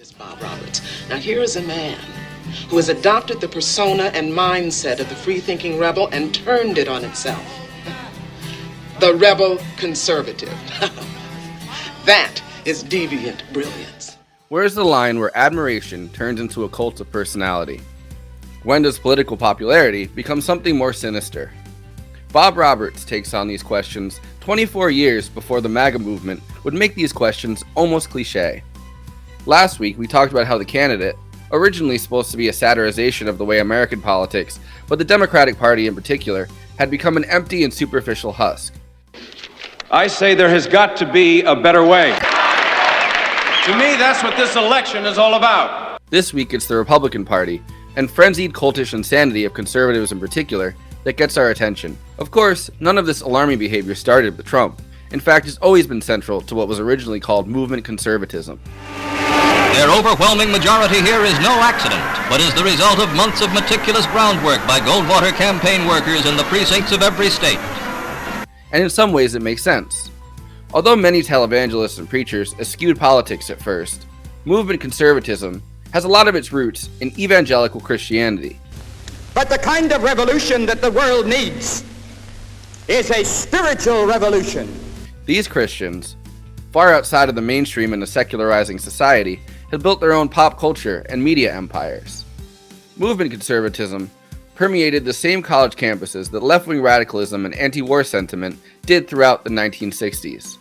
Is Bob Roberts. Now here is a man who has adopted the persona and mindset of the free-thinking rebel and turned it on itself. The rebel conservative. That is deviant brilliance. Where's the line where admiration turns into a cult of personality? When does political popularity become something more sinister? Bob Roberts takes on these questions 24 years before the MAGA movement would make these questions almost cliche. Last week, we talked about how The Candidate, originally supposed to be a satirization of the way American politics, but the Democratic Party in particular, had become an empty and superficial husk. I say there has got to be a better way. To me, that's what this election is all about. This week, it's the Republican Party, and frenzied cultish insanity of conservatives in particular, that gets our attention. Of course, none of this alarming behavior started with Trump. In fact, it's always been central to what was originally called movement conservatism. Their overwhelming majority here is no accident, but is the result of months of meticulous groundwork by Goldwater campaign workers in the precincts of every state. And in some ways it makes sense. Although many televangelists and preachers eschewed politics at first, movement conservatism has a lot of its roots in evangelical Christianity. But the kind of revolution that the world needs is a spiritual revolution. These Christians, far outside of the mainstream in a secularizing society, had built their own pop culture and media empires. Movement conservatism permeated the same college campuses that left-wing radicalism and anti-war sentiment did throughout the 1960s.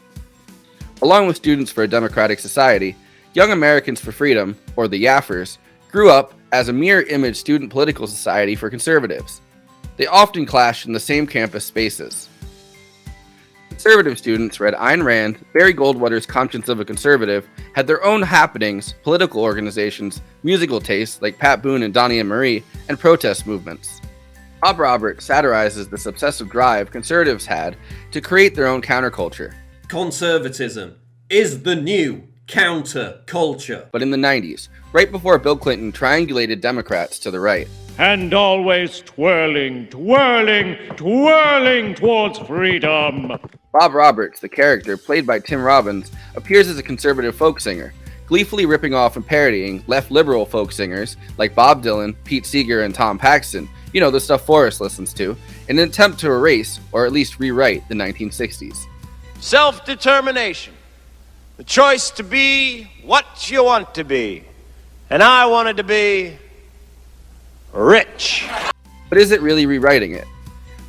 Along with Students for a Democratic Society, Young Americans for Freedom, or the Yaffers, grew up as a mirror-image student political society for conservatives. They often clashed in the same campus spaces. Conservative students read Ayn Rand, Barry Goldwater's Conscience of a Conservative, had their own happenings, political organizations, musical tastes like Pat Boone and Donnie and Marie, and protest movements. Bob Roberts satirizes this obsessive drive conservatives had to create their own counterculture. Conservatism is the new counterculture. But in the 90s, right before Bill Clinton triangulated Democrats to the right. And always twirling, twirling, twirling towards freedom. Bob Roberts, the character played by Tim Robbins, appears as a conservative folk singer, gleefully ripping off and parodying left-liberal folk singers like Bob Dylan, Pete Seeger, and Tom Paxton, you know, the stuff Forrest listens to, in an attempt to erase, or at least rewrite, the 1960s. Self-determination. The choice to be what you want to be. And I wanted to be rich. But is it really rewriting it?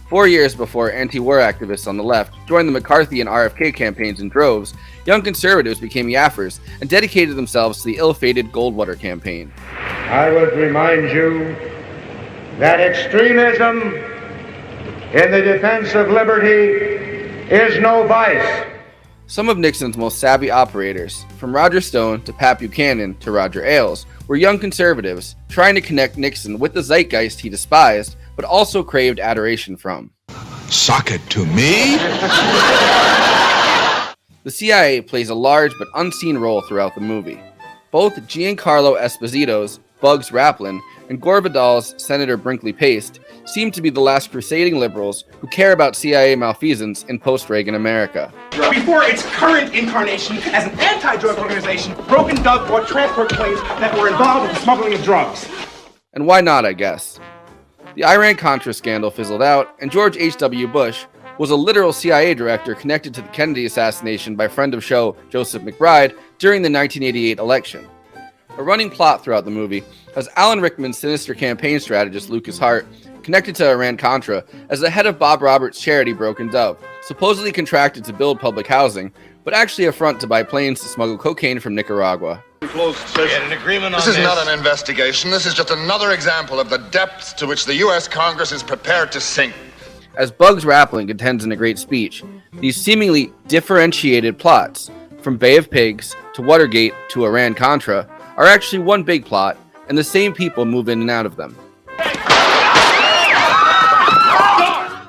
4 years before anti-war activists on the left joined the McCarthy and RFK campaigns in droves, young conservatives became Yaffers and dedicated themselves to the ill-fated Goldwater campaign. I would remind you that extremism in the defense of liberty is no vice. Some of Nixon's most savvy operators, from Roger Stone to Pat Buchanan to Roger Ailes, were young conservatives trying to connect Nixon with the zeitgeist he despised, but also craved adoration from. Suck it to me? The CIA plays a large but unseen role throughout the movie. Both Giancarlo Esposito's Bugs Raplin and Gore Vidal's Senator Brinkley Paste seem to be the last crusading liberals who care about CIA malfeasance in post-Reagan America. Before its current incarnation as an anti-drug organization, Broken Dog bought transport planes that were involved in the smuggling of drugs. And why not, I guess? The Iran-Contra scandal fizzled out, and George H.W. Bush was a literal CIA director connected to the Kennedy assassination by friend of show Joseph McBride during the 1988 election. A running plot throughout the movie has Alan Rickman's sinister campaign strategist Lucas Hart connected to Iran-Contra as the head of Bob Roberts' charity Broken Dove, supposedly contracted to build public housing, but actually a front to buy planes to smuggle cocaine from Nicaragua. This is not an investigation. This is just another example of the depths to which the U.S. Congress is prepared to sink. As Bugs Raplin contends in a great speech, these seemingly differentiated plots, from Bay of Pigs to Watergate to Iran-Contra, are actually one big plot, and the same people move in and out of them.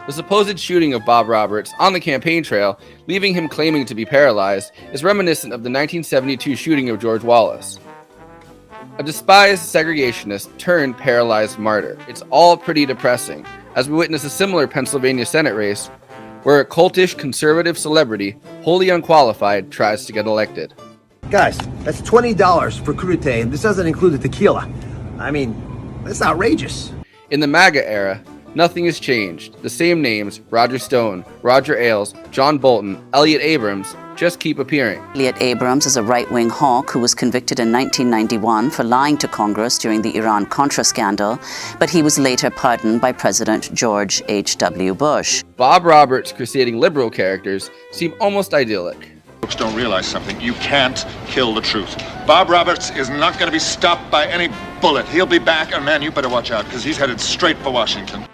The supposed shooting of Bob Roberts on the campaign trail, leaving him claiming to be paralyzed, is reminiscent of the 1972 shooting of George Wallace. A despised segregationist turned paralyzed martyr. It's all pretty depressing, as we witness a similar Pennsylvania Senate race, where a cultish conservative celebrity, wholly unqualified, tries to get elected. Guys, that's $20 for crudité, and this doesn't include the tequila. I mean, that's outrageous. In the MAGA era, nothing has changed. The same names, Roger Stone, Roger Ailes, John Bolton, Elliott Abrams, just keep appearing. Elliott Abrams is a right-wing hawk who was convicted in 1991 for lying to Congress during the Iran-Contra scandal, but he was later pardoned by President George H.W. Bush. Bob Roberts' crusading liberal characters seem almost idyllic. Folks don't realize something. You can't kill the truth. Bob Roberts is not going to be stopped by any bullet. He'll be back, and man, you better watch out, because he's headed straight for Washington.